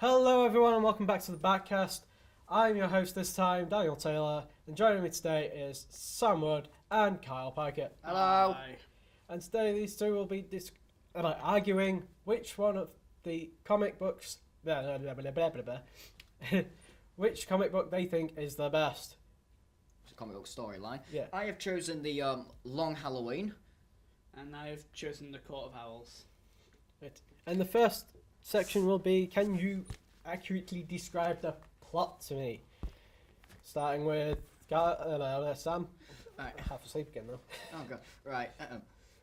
Hello everyone and welcome back to the Backcast. I'm your host this time, Daniel Taylor, and joining me today is Sam Wood and Kyle Pikett. Hello. Hi. And today these two will be arguing which one of the comic books, which comic book they think is the best. It's a comic book storyline. Yeah. I have chosen the Long Halloween. And I've chosen the Court of Owls. Right. And the first section will be, can you accurately describe the plot to me? Starting with Sam. Right. Half asleep again though. Oh god. Right.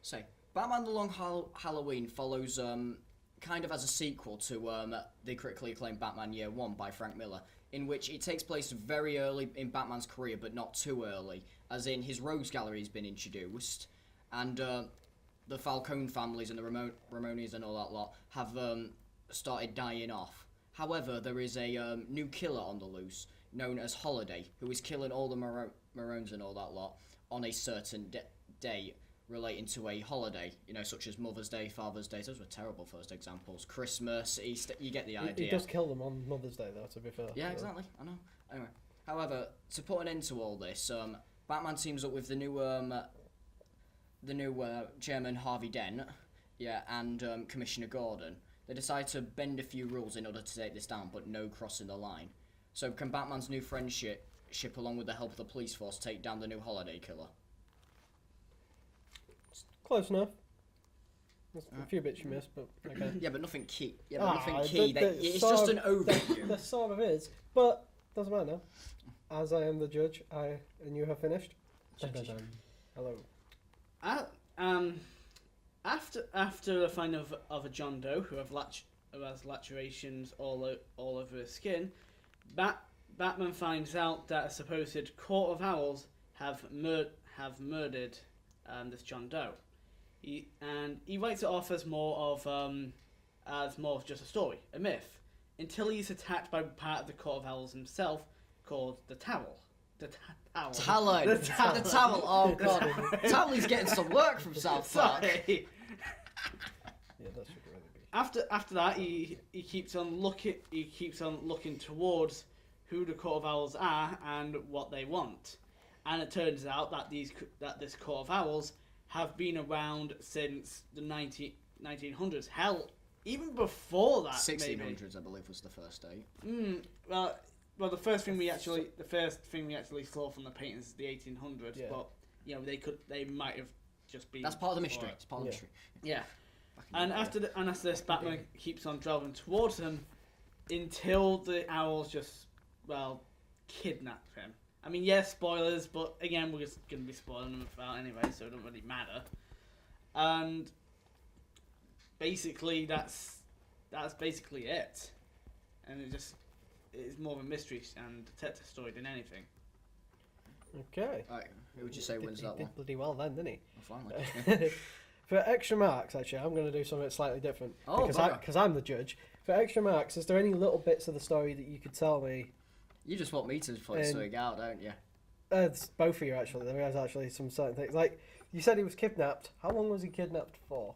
So, Batman: The Long Halloween follows kind of as a sequel to the critically acclaimed Batman Year One by Frank Miller, in which it takes place very early in Batman's career, but not too early, as in his rogues gallery has been introduced, and the Falcone families and the Ramones and all that lot have started dying off. However, there is a new killer on the loose known as Holiday, who is killing all the Maroons and all that lot on a certain day relating to a holiday, such as Mother's Day, Father's Day. Those were terrible first examples. Christmas, Easter, you get the idea. He does kill them on Mother's Day though, to be fair. Yeah, exactly, I know. Anyway, however, to put an end to all this, Batman teams up with the new chairman Harvey Dent, and Commissioner Gordon. They decide to bend a few rules in order to take this down, but no crossing the line. So can Batman's new friendship, along with the help of the police force, take down the new holiday killer? Close enough. There's a few bits you missed, but okay. Yeah, but nothing key. Yeah, but nothing the- key. the It's sort just of- an overview. There sort of is, but doesn't matter. As I am the judge, and you have finished. Hello. After a find of a John Doe who has lacerations all over his skin, Batman finds out that a supposed Court of Owls have murdered this John Doe. He writes it off as more of just a story, a myth, until he's attacked by part of the Court of Owls himself, called the Towel. Towel. Talon. The towel. Oh god. Towel's getting some work from South Park. Sorry. Yeah, that should really be. After that, he keeps on looking towards who the Court of Owls are and what they want, and it turns out that this Court of Owls have been around since the 1900s. Hell, even before that. 1600s, I believe, was the first date. Well, the first thing we actually saw from the paintings is the 1800s, Yeah. but they might have just been. That's part of the mystery. before. It's part of the mystery. Yeah. And after this, Batman keeps on driving towards him until the owls just kidnap him. I mean, yes, spoilers, but again, we're just gonna be spoiling them about anyway, so it don't really matter. And basically, that's basically it. And it's more of a mystery and detective story than anything. Okay. Alright, who would you say wins that He one? did bloody well then, didn't Well, finally. he? For extra marks, actually, I'm going to do something slightly different. Oh, because I'm the judge. For extra marks, is there any little bits of the story that you could tell me? You just want me to point something out, don't you? It's both of you, actually. There is actually some certain things. Like, you said he was kidnapped. How long was he kidnapped for?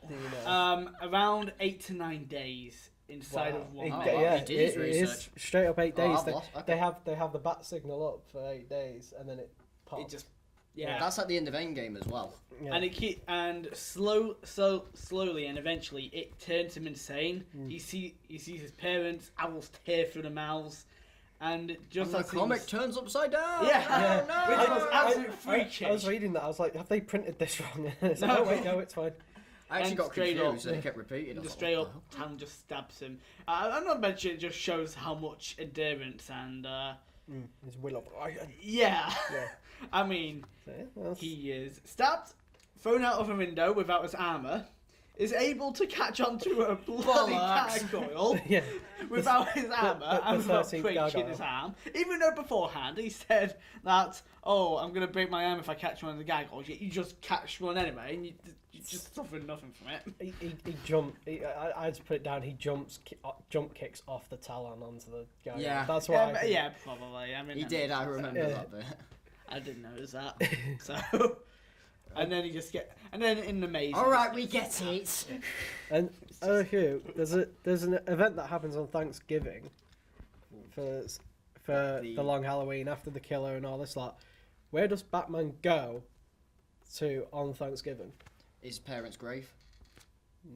Do you know? Around 8 to 9 days inside of one. Oh, day. wow. He did his it is research. straight up 8 days. I've lost- okay. They have the bat signal up for 8 days, and then it pops. It just yeah. That's at the end of Endgame as well. Yeah. And slowly and eventually it turns him insane. He sees his parents, owls tear through the mouths, and just And as the comic he's- turns upside down. Yeah. Oh, no. Which was absolute freakish. I was reading that. I was like, have they printed this wrong? It's like, No. oh wait, no, it's fine. I actually And got straight confused up- and it kept repeating. I And was just like, straight what up, the hell? Tam just stabs him. I'm not mentioning it just shows how much endurance and His will of iron. yeah. Yeah. I mean, So, yeah, that's- he is stabbed, thrown out of a window without his armor, is able to catch onto a bloody Bollocks. gargoyle yeah. without his armor the and without 13th breaking gargoyle. his arm. Even though beforehand he said that, I'm going to break my arm if I catch one of the gargoyles, yet you just catch one anyway and you just suffered nothing from it. He jumped. I just put it down. He jump kicks off the talon onto the guy. Yeah. That's why. Yeah, probably. I mean, He did, I remember Yeah. that bit. I didn't notice that. So, and then he just and then in the maze. Alright, we get it. And Hugh, there's an event that happens on Thanksgiving for the long Halloween after the killer and all this lot. Where does Batman go to on Thanksgiving? His parents' grave?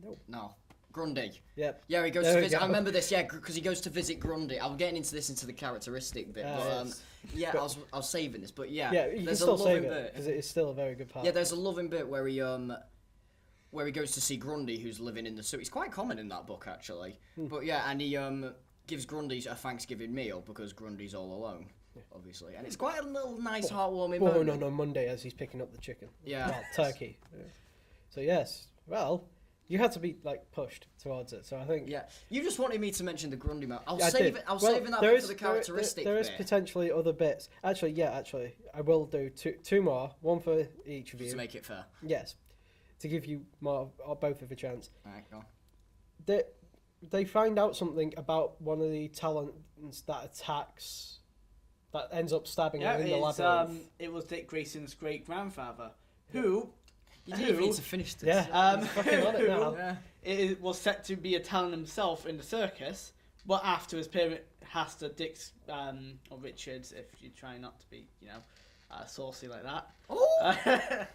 No. No. Grundy. Yep. Yeah, he goes There to we visit. go. I remember this, yeah, because he goes to visit Grundy. I'm getting into the characteristic bit, but Yes. yeah, But- I was saving this, but yeah, Yeah, you can there's a still save loving it bit. because it is still a very good part. Yeah, there's a loving bit where he goes to see Grundy, who's living in the sewer. It's quite common in that book, actually. But yeah, and he gives Grundy a Thanksgiving meal because Grundy's all alone, obviously, and it's quite a little nice, heartwarming Born moment. on Monday as he's picking up the chicken. Yeah. Well, turkey. Yeah. So yes, well, you had to be like pushed towards it. So I think Yeah, you just wanted me to mention the Grundy moment. I did. I was Well, saving that there bit is- for the there- characteristic There is bit potentially other bits. Actually, I will do two more. One for each of to you. make it fair. Yes, to give you more or both of a chance. All right, go on. They find out something about one of the talents that ends up stabbing Yeah, her in the it's, labyrinth. it was Dick Grayson's great grandfather, who You didn't even Who? need to finish this. Yeah, he's fucking on it now. Yeah. it was set to be a talent himself in the circus, but after his parent has to Dick's or Richard's, if you try not to be, saucy like that. Oh!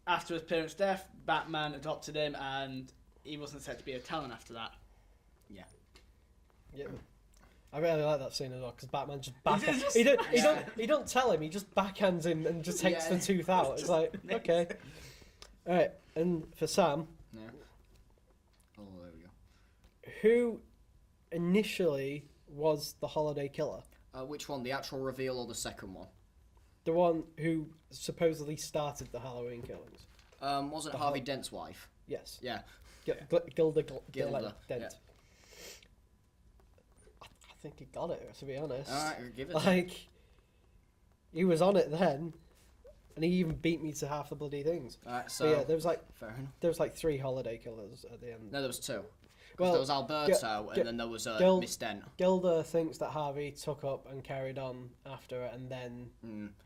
After his parents' death, Batman adopted him, and he wasn't set to be a talent after that. Yeah. Yeah. I really like that scene as well because Batman just just- he don't tell him, he just backhands him and just takes Yeah. the tooth out. It's like okay, all right. And for Sam, Yeah. Oh, there we go. who initially was the holiday killer? Which one? The actual reveal or the second one? The one who supposedly started the Halloween killings. Wasn't The Harvey Hol- Dent's wife? Yes, Yeah. Gilda Gilda, Dent. yeah. I think he got it, to be honest. Alright, give it. Like, he was on it then, and he even beat me to half the bloody things. Alright, But so yeah, there was like 3 holiday killers at the end. no, there was 2. 'Cause Well, there was Alberto, Gil- and then there was Gil- Miss Dent. Gilda thinks that Harvey took up and carried on after it, and then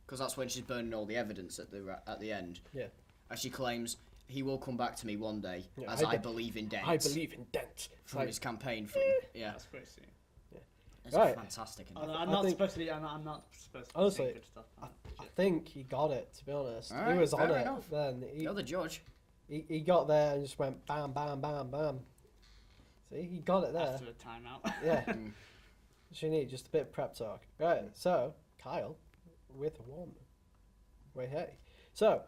Because that's when she's burning all the evidence at the end. yeah, As she claims, he will come back to me one day, Yeah, as I I be- believe in Dent. I believe in Dent. From Like, his campaign. From, yeah, That's great scene. it's Right. fantastic. Isn't I'm it? I not think- supposed to be. I'm not supposed to be Honestly, saying good stuff. I think he got it. To be honest, he Alright, was on fair it enough. then. You're the judge. He got there and just went bam, bam, bam, bam. See, he got it there. After a timeout. Yeah. Mm. What you need, just a bit of prep talk. Right, so, Kyle, with 1. Wait, hey. So,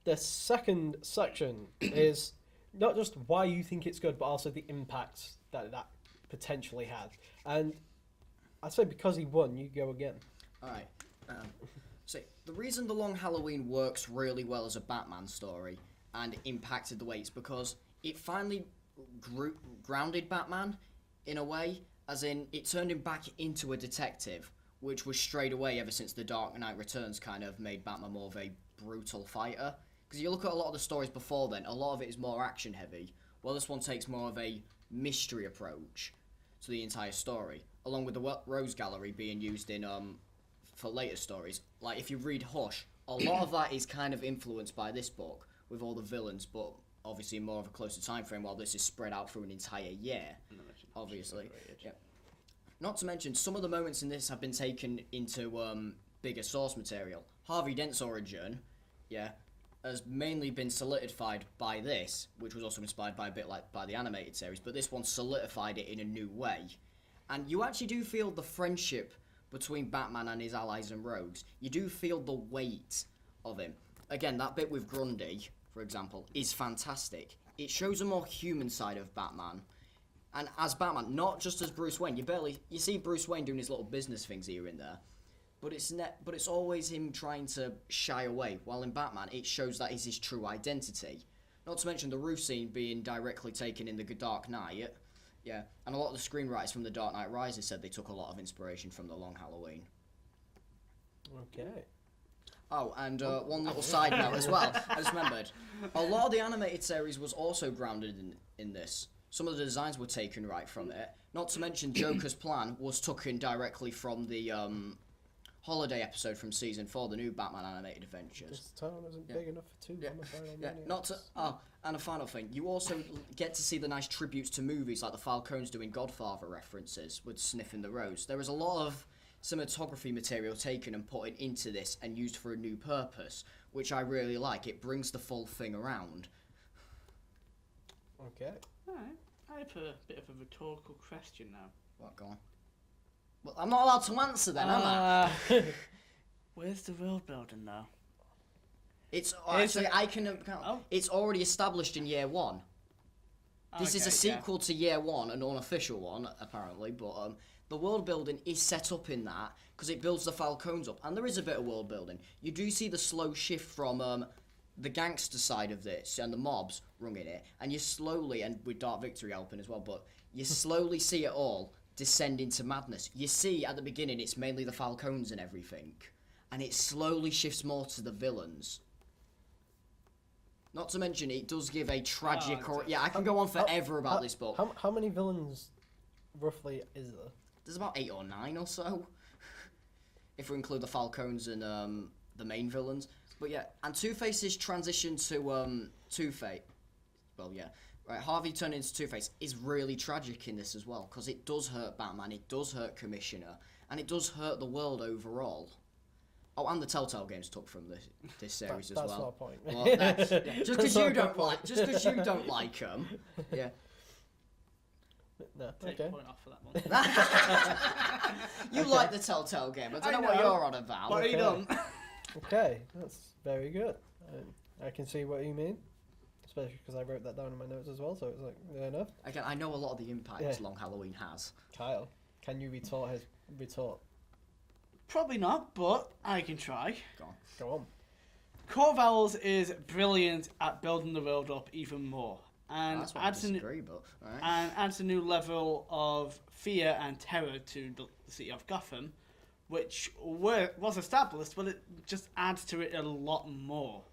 the second section is not just why you think it's good, but also the impact that that potentially had. And I'd say because he won, you go again. Alright. So, the reason The Long Halloween works really well as a Batman story and impacted the way it's because it finally grounded Batman in a way, as in it turned him back into a detective, which was strayed away ever since The Dark Knight Returns kind of made Batman more of a brutal fighter. Because you look at a lot of the stories before then, a lot of it is more action heavy, while this one takes more of a mystery approach to the entire story, along with the Rose Gallery being used in for later stories. Like if you read Hush, a lot of that is kind of influenced by this book with all the villains, but obviously more of a closer time frame, while this is spread out through an entire year. Obviously, yeah. Not to mention some of the moments in this have been taken into bigger source material. Harvey Dent's origin, yeah, has mainly been solidified by this, which was also inspired by a bit like by the animated series, but this one solidified it in a new way. And you actually do feel the friendship between Batman and his allies and rogues. You do feel the weight of him. Again, that bit with Grundy, for example, is fantastic. It shows a more human side of Batman. And as Batman, not just as Bruce Wayne. You see Bruce Wayne doing his little business things here and there. But it's always him trying to shy away. While in Batman, it shows that is his true identity. Not to mention the roof scene being directly taken in The Dark Knight. Yeah, and a lot of the screenwriters from The Dark Knight Rises said they took a lot of inspiration from The Long Halloween. Okay. Oh, and one little side note as well. I just remembered. A lot of the animated series was also grounded in this. Some of the designs were taken right from it. Not to mention Joker's plan was taken directly from the holiday episode from season 4, the new Batman animated adventures. This town isn't Yeah. big enough for two Yeah. homicidal Yeah, maniacs. not to. Oh, and a final thing, you also get to see the nice tributes to movies like the Falcones doing Godfather references with Sniffing the Rose. There is a lot of cinematography material taken and put into this and used for a new purpose, which I really like. It brings the full thing around. Okay. Alright. I have a bit of a rhetorical question now. What, go on? Well, I'm not allowed to answer then, am I? Where's the world building now? It's Is actually it- I can account. Oh. It's already established in year 1. This is a Okay, yeah. sequel to year 1, an unofficial one apparently, but the world building is set up in that because it builds the Falcons up, and there is a bit of world building. You do see the slow shift from the gangster side of this and the mobs running it, and you slowly, and with Dark Victory helping as well, but you slowly see it all descend into madness. You see at the beginning it's mainly the Falcons and everything, and it slowly shifts more to the villains. Not to mention, it does give a tragic. Yeah, I can go on forever about this book. How many villains roughly is there? There's about 8 or 9 or so, if we include the Falcons and the main villains. But yeah, and Two-Face's transition to Two-Face. Well, yeah, right. Harvey turning into Two-Face is really tragic in this as well, because it does hurt Batman, it does hurt Commissioner, and it does hurt the world overall. Oh, and the Telltale games took from this series as That's well. not a point. Well, yeah, just because you don't like, them, yeah. No. Take Okay. a point off for that one. You like the Telltale game. I don't know what know. you're on about. What are you done? Okay, that's very good. I can see what you mean, especially because I wrote that down in my notes as well. So it's like fair enough. Again, I know a lot of the impact Yeah. Long Halloween has. Kyle, can you retort his retort? Probably not, but I can try. Go on. Go on. Court of Owls is brilliant at building the world up even more, and That's what I adds a new, disagree, but alright. and adds a new level of fear and terror to the city of Gotham, which was established, but it just adds to it a lot more.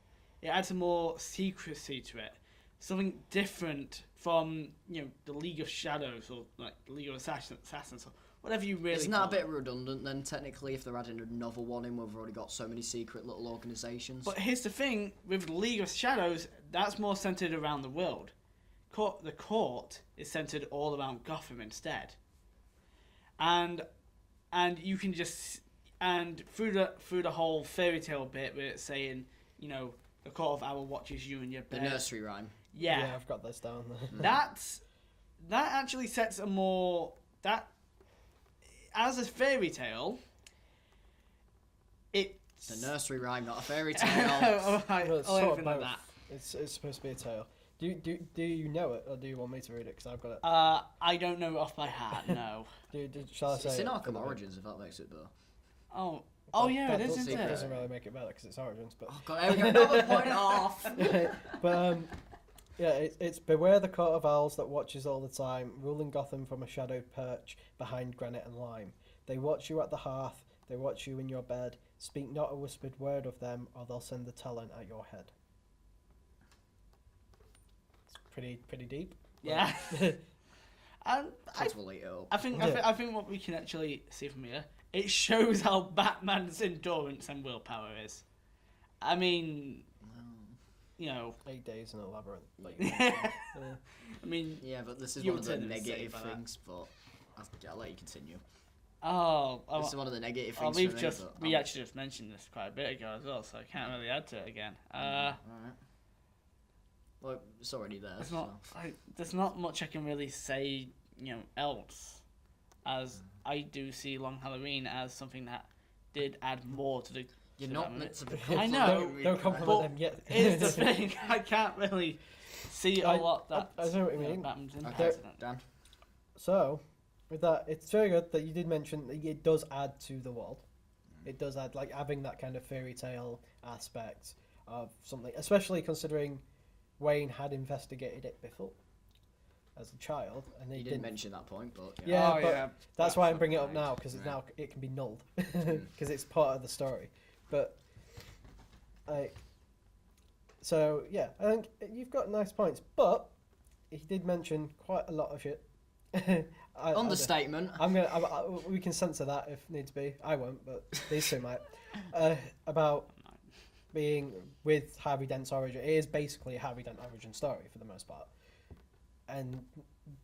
It adds more secrecy to it, something different from the League of Shadows or like the League of Assassins or whatever you really. Isn't that a call bit it. redundant then, technically, if they're adding another one in where we've already got so many secret little organisations? But here's the thing, with League of Shadows, that's more centered around the world. The court is centered all around Gotham instead. And you can just through the whole fairy tale bit where it's saying, the Court of Owl watches you in your the bed. nursery rhyme. Yeah. I've got this down there. That actually sets a more that as a fairy tale. It's a nursery rhyme, not a fairy tale. Oh, right. Well, it's Oh, sort of anything like both. that. It's supposed to be a tale. Do you know it, or do you want me to read it? Because I've got it. I don't know it off by heart. No. Shall I say It's in it? Arkham Origins, if that makes it better. Oh yeah, That it is, doesn't- isn't It it? doesn't really make it better because it's Origins, but Oh god, there we go, another point off! but yeah, it's beware the court of owls that watches all the time, ruling Gotham from a shadowed perch behind granite and lime. They watch you at the hearth, they watch you in your bed. Speak not a whispered word of them, or they'll send the talent at your head. It's pretty deep. Yeah. And Kids will eat it up. I think what we can actually see from here, it shows how Batman's endurance and willpower is. I mean, 8 days in a labyrinth. I mean, Yeah, but this is You one of the would say negative about that. things, but I'll let you continue. oh, This is one of the negative oh, things for me, but we actually just mentioned this quite a bit ago as well, so I can't really add to it again. Alright. Well, it's already there. It's not. There's not much I can really say, else, as I do see Long Halloween as something that did add more to the. You're to not that meant movie. to be I know. Don't compliment But them yet. Here's the thing: I can't really see a lot that. I know what you mean. Batman's Okay, impact in it. Dan. So, with that, it's very good that you did mention that it does add to the world. It does add, like, having that kind of fairy tale aspect of something, especially considering Wayne had investigated it before as a child, and he You didn't mention that point, but Yeah, Oh, but yeah. that's why I'm bringing it up Right. now because Right. now it can be nulled because it's part of the story. But like, so yeah, I think you've got nice points, but he did mention quite a lot of shit. Understatement. We can censor that if needs be. I won't, but these two might. About being with Harvey Dent's origin. It is basically a Harvey Dent origin story for the most part, and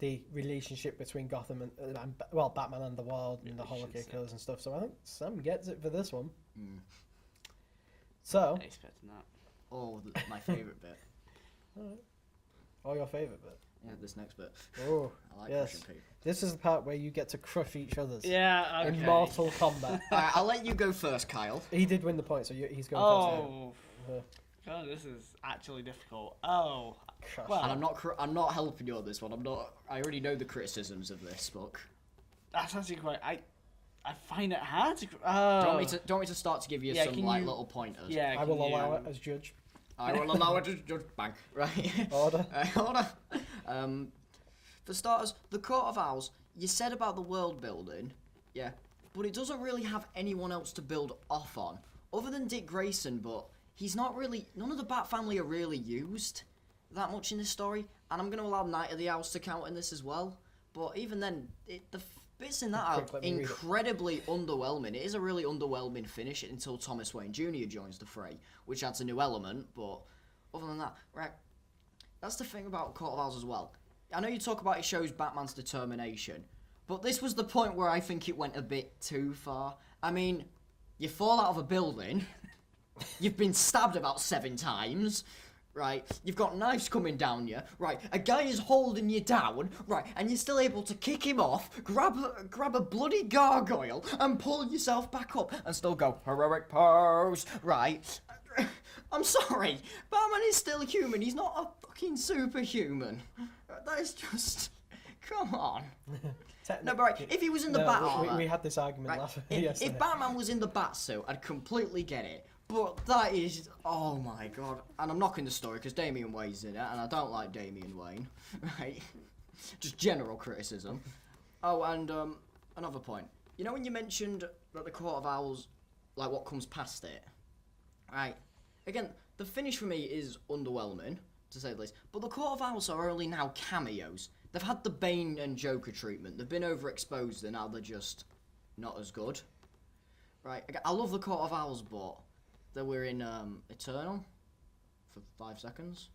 the relationship between Gotham and Batman and the world and the Holocaust killers and stuff. So I think Sam gets it for this one. So. I expected that. Oh, my favourite bit. Or your favourite bit. Yeah, this next bit. Oh, I like yes. crushing people. This is the part where you get to crush each other's. Yeah, okay. In Mortal Kombat. Alright, I'll let you go first, Kyle. He did win the point, so he's going Oh, first. God, this is actually difficult. Oh, Gosh. well, And I'm not helping you on this one. I already know the criticisms of this book. that's actually quite. I find it hard to. Do you want me to start to give you Yeah, some can like you- little pointers? Yeah, I will can you- allow it as judge. I will allow it to just bang. Right. Order. Order. For starters, the Court of Owls. You said about the world building, yeah, but it doesn't really have anyone else to build off on, other than Dick Grayson. But he's not really. None of the Bat family are really used that much in this story, and I'm going to allow Night of the Owls to count in this as well. But even then, the bits in that are Quick, let me read it. incredibly underwhelming. It is a really underwhelming finish until Thomas Wayne Jr. joins the fray, which adds a new element. But other than that, right, that's the thing about Court of Owls as well. I know you talk about it shows Batman's determination, but this was the point where I think it went a bit too far. I mean, you fall out of a building, you've been stabbed about 7 times, right? You've got knives coming down you, right? A guy is holding you down, right? And you're still able to kick him off, grab a bloody gargoyle, and pull yourself back up, and still go heroic pose, right? I'm sorry, Batman is still human. He's not a fucking superhuman. That is just, come on. No, but right, if he was in the bat armor, we had this argument right, last if Batman was in the bat suit, I'd completely get it. But that is, oh my god. And I'm knocking the story because Damian Wayne's in it, and I don't like Damian Wayne, right? Just general criticism. Oh, and another point. You know when you mentioned that the Court of Owls, like what comes past it, right? Again, the finish for me is underwhelming, to say the least. But the Court of Owls are only now cameos. They've had the Bane and Joker treatment. They've been overexposed, and now they're just not as good. Right? I love the Court of Owls, but they were in Eternal for 5 seconds.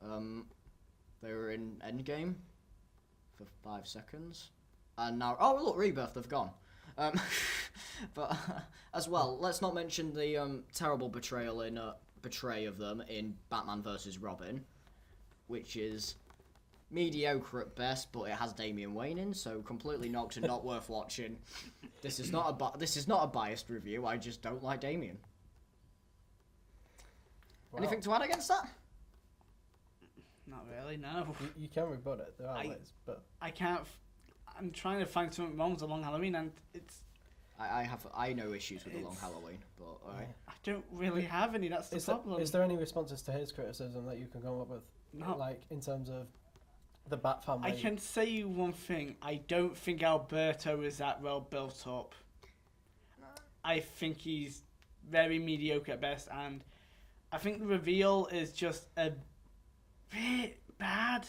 They were in Endgame for 5 seconds. And now, oh look, Rebirth, they've gone. But as well, let's not mention the terrible betrayal in betray of them in Batman vs Robin, which is mediocre at best, but it has Damian Wayne in, so completely knocked and not worth watching. This is not a biased review. I just don't like Damian. Wow. Anything to add against that? Not really, no. You can rebut it. There are I- ways, but I can't. I'm trying to find something wrong with the Long Halloween, and it's. I know issues with the Long Halloween, but alright. I don't really have any. That's the problem. is there any responses to his criticism that you can come up with? No. Like in terms of the Bat family. I can say one thing. I don't think Alberto is that well built up. I think he's very mediocre at best, and I think the reveal is just a bit bad.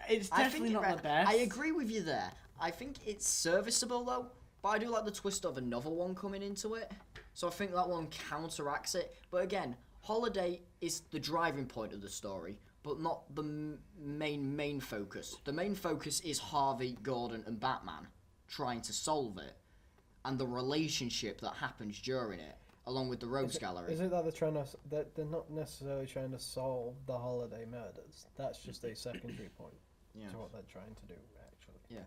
It's definitely not the best. I agree with you there. I think it's serviceable though, but I do like the twist of another one coming into it. So I think that one counteracts it. But again, Holiday is the driving point of the story, but not the main focus. The main focus is Harvey, Gordon, and Batman trying to solve it, and the relationship that happens during it, along with the Rogues Gallery. Is it that they're not necessarily trying to solve the Holiday murders? That's just a secondary point Yeah. to what they're trying to do, actually. Yeah.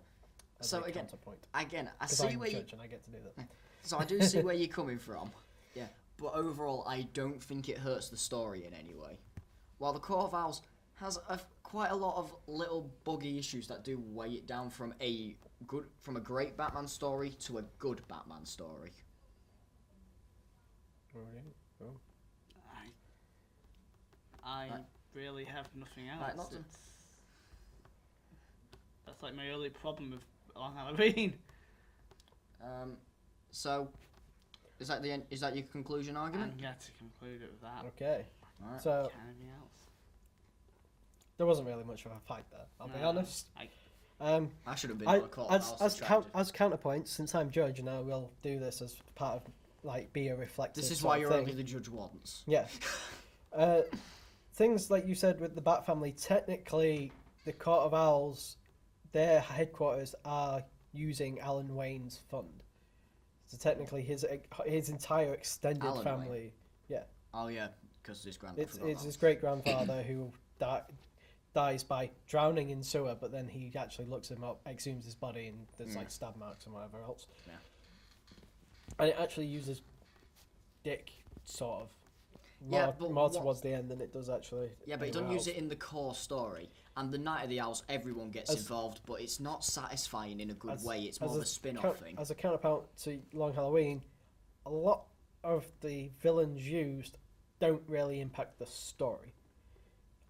As So a again, counterpoint. I 'Cause see I'm where you. judge and I get to do that. So I do see where you're coming from. Yeah. But overall, I don't think it hurts the story in any way. While the Court of Owls has quite a lot of little buggy issues that do weigh it down from a great Batman story to a good Batman story. Alright, cool. I Right. really have nothing else. Right, not to- That's like my only problem with Long Halloween. So is that the end? Is that your conclusion I'm argument? going to conclude it with that. Okay. Alright. So Anything else? there wasn't really much of a fight there. I'll be No, honest. I should have been I, on a court as of owls to try as counterpoint, since I'm judge and I will do this as part of like be a reflective. This is sort why of you're thing. only the judge once. Yeah. Things like you said with the Bat family, technically, the Court of Owls, their headquarters are using Alan Wayne's fund. So technically, his entire extended Alan family, Oh yeah, because his grandfather. it's his great grandfather who dies by drowning in sewer, but then he actually looks him up, exhumes his body, and there's like stab marks and whatever else. Yeah. And it actually uses Dick sort of. Yeah, but more what- towards the end than it does actually. Yeah, but you don't anywhere use else. it in the core story. And the Night of the Owls, everyone gets involved, but it's not satisfying in a good way. It's more of a spin-off thing. As a counterpart to Long Halloween, a lot of the villains used don't really impact the story.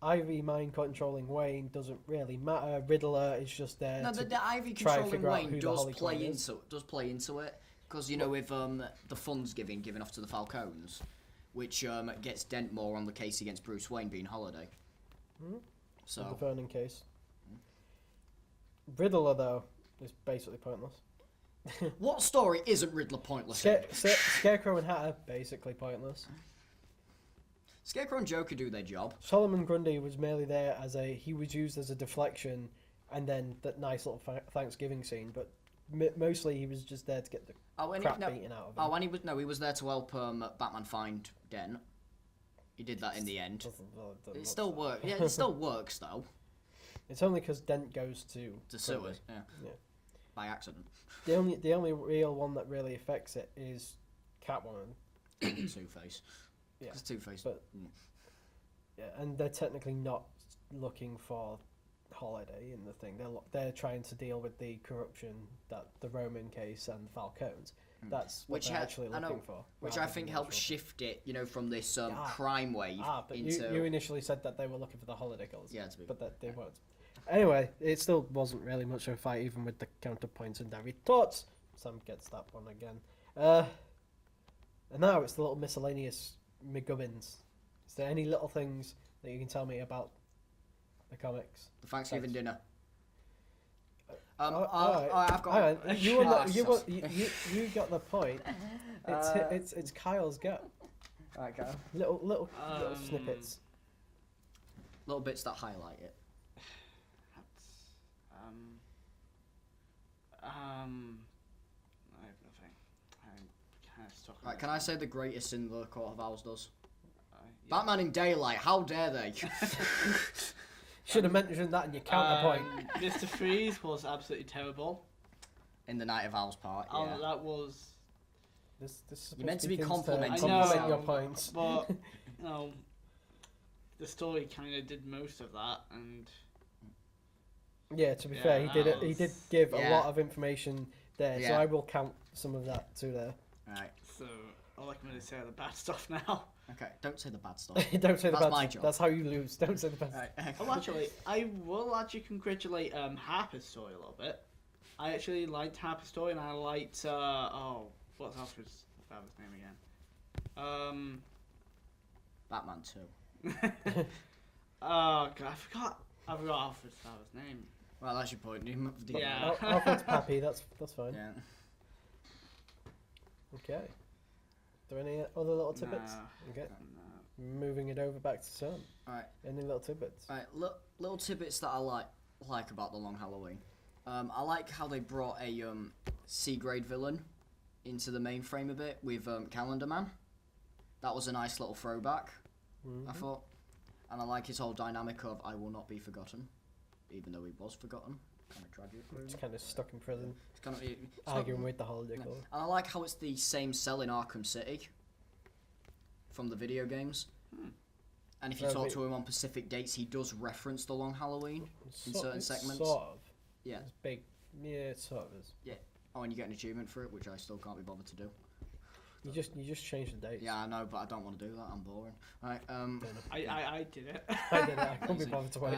Ivy mind controlling Wayne doesn't really matter. Riddler is just there. No, to the Ivy try and controlling figure out Wayne who the does Holly play Clan is. into it because you know with the funds given off to the Falcones, which gets Dent more on the case against Bruce Wayne being Holiday. Hmm? So The Vernon case. Riddler though is basically pointless. what story isn't Riddler pointless? in? Scarecrow and Hatter basically pointless. Scarecrow and Joker do their job. Solomon Grundy was merely there he was used as a deflection, and then that nice little Thanksgiving scene. But mostly he was just there to get the crap beaten out of him. Oh, and he was there to help Batman find Dent. He did that in the end. Doesn't It still works. Yeah, it still works though. It's only because Dent goes to To Grundy. sewers, yeah. Yeah. By accident. The only real one that really affects it is Catwoman. Two-Face. Yeah, It's Two-Face. but- Yeah, and they're technically not looking for Holiday in the thing. They're trying to deal with the corruption that the Roman case and the Falcons. That's what Which they're ha- actually I know, looking for. Which rather I think than helps actual- shift it, from this Ah. crime wave but into. you initially said that they were looking for the Holiday Killers. Yeah, to be- but that they weren't. Anyway, it still wasn't really much of a fight, even with the counterpoints and David thoughts. Sam gets that one again. And now it's the little miscellaneous McGubbins. Is there any little things that you can tell me about the comics? The Thanksgiving Thanks. dinner. Alright. I've got. Hang on, you, Ah, you got the point. It's Kyle's go. Alright, go. Little snippets. Little bits that highlight it. I have nothing. I'm kind of stuck. on Right, can I say the greatest in the Court of Owls does? yeah. Batman in Daylight. How dare they? Should have mentioned that in your counterpoint. Mr. Freeze was absolutely terrible. in the Night of Owls part. Oh, Yeah. that was. This is You're meant to be things complimenting I know, compliment your points. But no, the story kind of did most of that, and Yeah, to be Yeah, fair, he did that he did was- give a Yeah. lot of information there, so Yeah. I will count some of that too there. Right. so all I can really say are the bad stuff now. Okay. Don't say the bad stuff. Don't say the That's bad my stuff. job. That's how you lose. Don't say the bad stuff. Right. Oh, actually, I will actually congratulate Harper's story a little bit. I actually liked Harper's story, and I liked what's Alfred's father's name again? Batman 2. Oh god, I forgot Alfred's father's name. Well, that's your point. Yeah. Alfred's Pappy. That's fine. Yeah. Okay. Are there any other little tidbits? Nah. Okay. No. Moving it over back to Sam. Alright. Any little tidbits? Right, little tidbits that I like about the Long Halloween. I like how they brought a C grade villain into the mainframe a bit with Calendar Man. That was a nice little throwback, I thought. And I like his whole dynamic of I will not be forgotten, even though he was forgotten. Kind of tragic. Really. Just kind of stuck in prison, It's kind of it's arguing not, with the Holiday yeah. Club. And I like how it's the same cell in Arkham City from the video games. And if you No, talk but- to him on specific dates, he does reference the Long Halloween in certain it's segments. Sort of. Yeah. It's big. Yeah, it sort of is. Oh, and you get an achievement for it, which I still can't be bothered to do. You just change the dates. Yeah, I know, but I don't want to do that. I'm boring. Right. I did it. I did it. I couldn't be bothered to wait.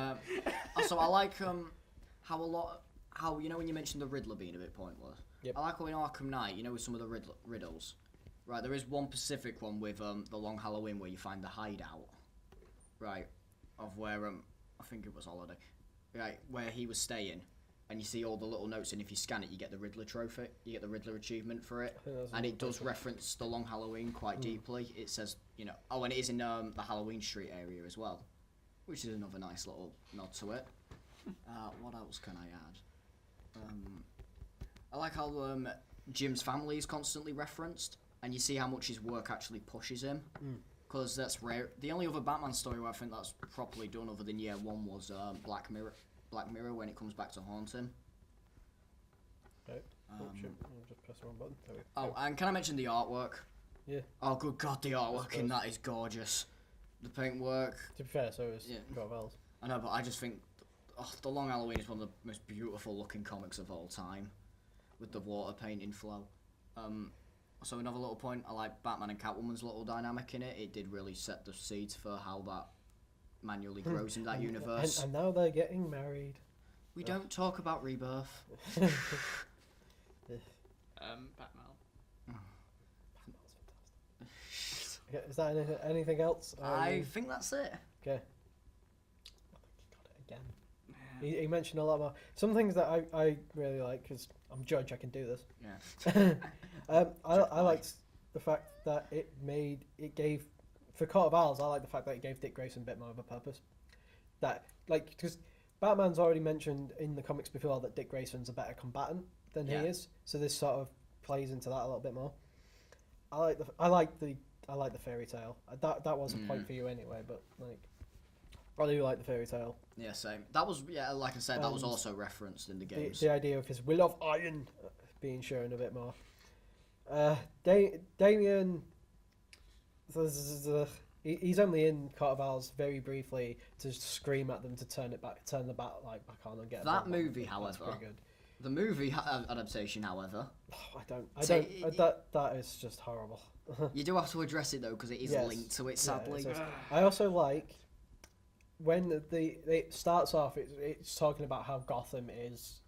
Also, I like how when you mentioned the Riddler being a bit pointless. Yep. I like how in Arkham Knight, with some of the riddles. Right, there is one specific one with the Long Halloween where you find the hideout. Right, of where I think it was Holiday. Right, where he was staying, and you see all the little notes, and if you scan it, you get the Riddler trophy. You get the Riddler achievement for it, I think that's and it what- does reference the Long Halloween quite deeply. It says, you know, oh, and it is in the Halloween Street area as well, which is another nice little nod to it. What else can I add? I like how Jim's family is constantly referenced, and you see how much his work actually pushes him. Because that's rare. The only other Batman story where I think that's properly done, other than Year One, was Black Mirror. Black Mirror, when it comes back to haunt him. Okay. Oh, shit. I'll just press the wrong button. There we Oh, and can I mention the artwork? Yeah. Oh, good God, the artwork in suppose. that is gorgeous. The paintwork. To be fair, so is Yeah. God of Owls. I know, but I just think The Long Halloween is one of the most beautiful looking comics of all time, with the water painting flow. So another little point, I like Batman and Catwoman's little dynamic in it. It did really set the seeds for how that manually grows in that universe. And now they're getting married. We don't talk about Rebirth. Batman. Okay, is that anything else? I think that's it. Okay. Got it again. He mentioned a lot more. Some things that I really like, because I'm Judge, I can do this. Yeah. I liked the fact that it gave, for Court of Owls, I like the fact that it gave Dick Grayson a bit more of a purpose. That, like, because Batman's already mentioned in the comics before that Dick Grayson's a better combatant than Yeah. he is, so this sort of plays into that a little bit more. I like the fairy tale. That was a point for you anyway, but like, I do like the fairy tale. Yeah, same. That was, yeah, like I said, that was And also referenced in the The, games. the idea of his will of iron being shown a bit more. Damien, he's only in Court of Owls very briefly to scream at them to turn the bat light back on and get That a bomb. movie, That's however, pretty good. The movie adaptation, however, That is just horrible. you do have to address it though because it is Yes. linked to it. Yeah, Sadly, it's I also like when it starts off. It's talking about how Gotham is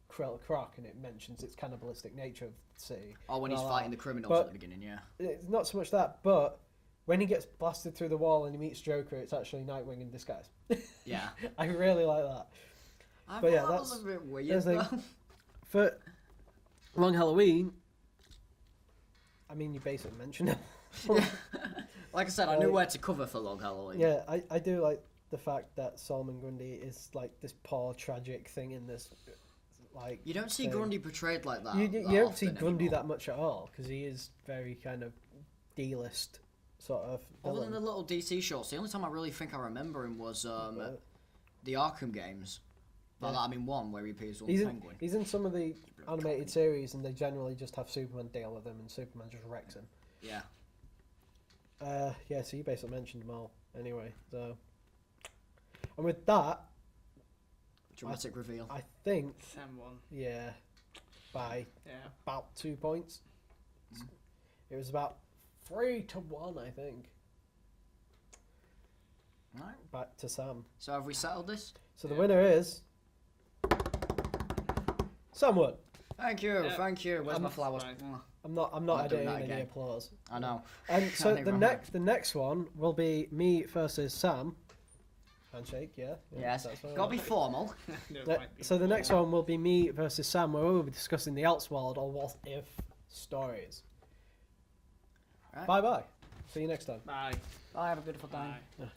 Krill Croc, and it mentions its cannibalistic nature of the city. when and he's all fighting that. the criminals But at the beginning, yeah. It's not so much that, but when he gets blasted through the wall and he meets Joker, it's actually Nightwing in disguise. Yeah. I really like that. I But thought yeah, that was that's- a bit weird. there's Though. like- For Long Halloween, I mean, you basically mentioned it. Like I said, I knew where to cover for Long Halloween. Yeah, I do like the fact that Solomon Grundy is like this poor tragic thing in this, like. You don't see thing. Grundy portrayed like that. You that don't see often Grundy anymore. that much at all because he is very kind of D-list sort of. Other than villain. the little DC shorts, the only time I really think I remember him was the Arkham games. Like Yeah. that, I mean, one where he appears on He's Penguin. he's in some of the animated series, and they generally just have Superman deal with him, and Superman just wrecks him. Yeah. Yeah, so you basically mentioned them all anyway. So, and with that, Dramatic reveal. I think Sam won. yeah, by Yeah. about 2 points. It was about 3-1, I think, Right. back to Sam. So have we settled this? So the winner is Sam won. Thank you, Yeah. thank you. Where's my I'm flowers? fine. I'm not I'm not doing editing that any again. applause. I know. And so Can't the even the next one will be me versus Sam. Handshake, yeah. Yes. that's what I Gotta be like. formal. No, it Ne- might be so the next formal. one will be me versus Sam, where we'll be discussing the Elseworld or what if stories. Right. Bye bye. See you next time. Bye. Bye, have a beautiful day. Bye.